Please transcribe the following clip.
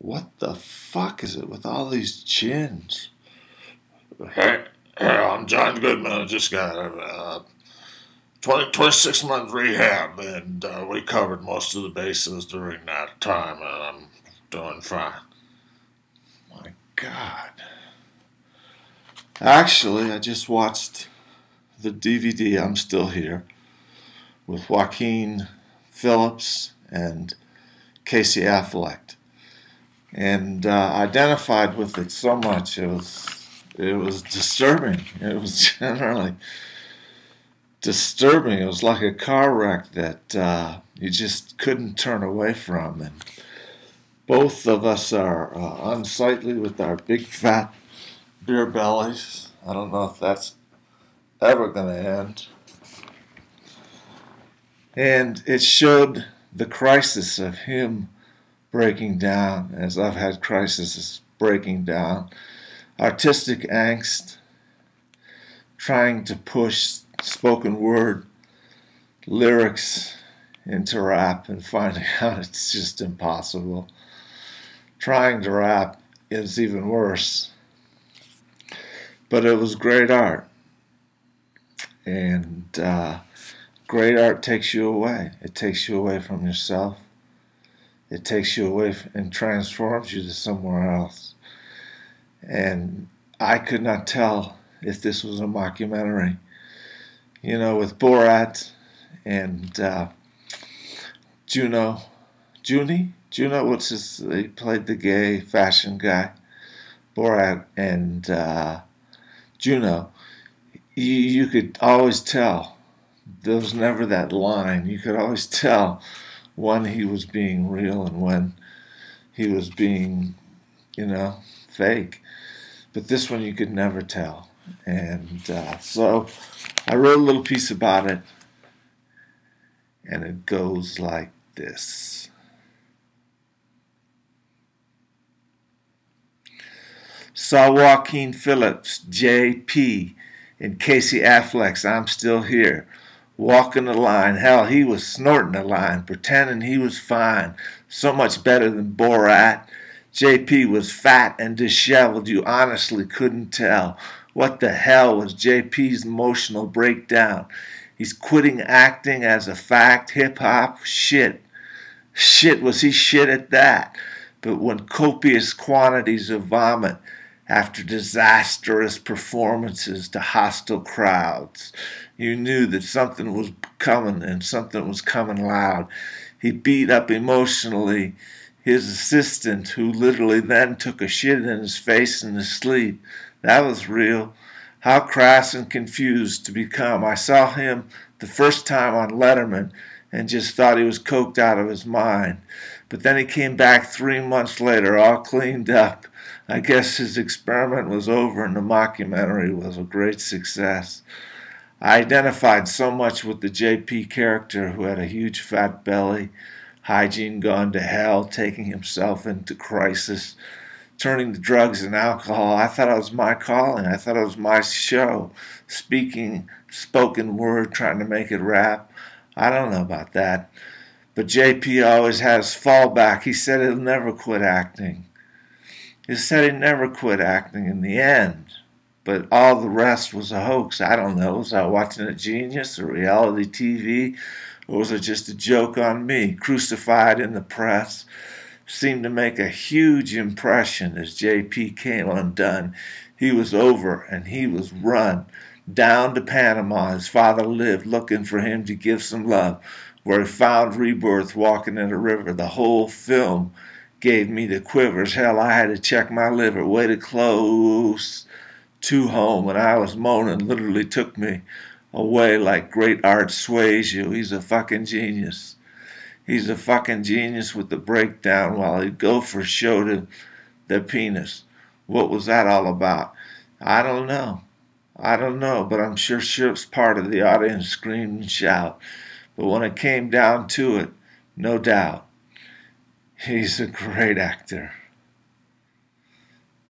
What the fuck is it with all these chins? Hey, I'm John Goodman. I just got a 26-month rehab, and we covered most of the bases during that time, and I'm doing fine. My God. Actually, I just watched the DVD, I'm Still Here, with Joaquin Phillips and Casey Afflect, and identified with it so much. It was disturbing. It was generally disturbing. It was like a car wreck that you just couldn't turn away from. And both of us are unsightly with our big fat beer bellies. I don't know if that's ever going to end. And it showed the crisis of him breaking down, as I've had crises breaking down. Artistic angst, trying to push spoken word lyrics into rap and finding out it's just impossible. Trying to rap is even worse. But it was great art. And great art takes you away. It takes you away from yourself. It takes you away and transforms you to somewhere else. And I could not tell if this was a mockumentary. You know, with Borat and Juno, what's his, he played the gay fashion guy. Borat and Juno, you could always tell. There was never that line. You could always tell when he was being real and when he was being, fake. But this one you could never tell. And so I wrote a little piece about it, and it goes like this. Saw Joaquin Phillips, J.P., and Casey Affleck's I'm Still Here, walking the line. Hell, he was snorting the line, pretending he was fine. So much better than Borat. JP was fat and disheveled. You honestly couldn't tell. What the hell was JP's emotional breakdown? He's quitting acting as a fact. Hip-hop? Shit. Shit, was he shit at that? But when copious quantities of vomit after disastrous performances to hostile crowds, you knew that something was coming, and something was coming loud. He beat up emotionally his assistant, who literally then took a shit in his face in his sleep. That was real. How crass and confused to become. I saw him the first time on Letterman and just thought he was coked out of his mind. But then he came back 3 months later, all cleaned up. I guess his experiment was over and the mockumentary was a great success. I identified so much with the JP character, who had a huge fat belly, hygiene gone to hell, taking himself into crisis, turning to drugs and alcohol. I thought it was my calling. I thought it was my show, speaking spoken word, trying to make it rap. I don't know about that. But JP always has fallback. He said he'll never quit acting. He said he'd never quit acting in the end. But all the rest was a hoax. I don't know. Was I watching a Genius or reality TV? Or was it just a joke on me? Crucified in the press. Seemed to make a huge impression as JP came undone. He was over and he was run. Down to Panama, his father lived, looking for him to give some love, where he found rebirth walking in a river. The whole film gave me the quivers. Hell, I had to check my liver. Way close to home, and I was moaning. Literally took me away like great art sways you. He's a fucking genius. He's a fucking genius with the breakdown while he'd go for a show to the penis. What was that all about? I don't know. But I'm sure it's part of the audience scream and shout. But when it came down to it, no doubt, he's a great actor.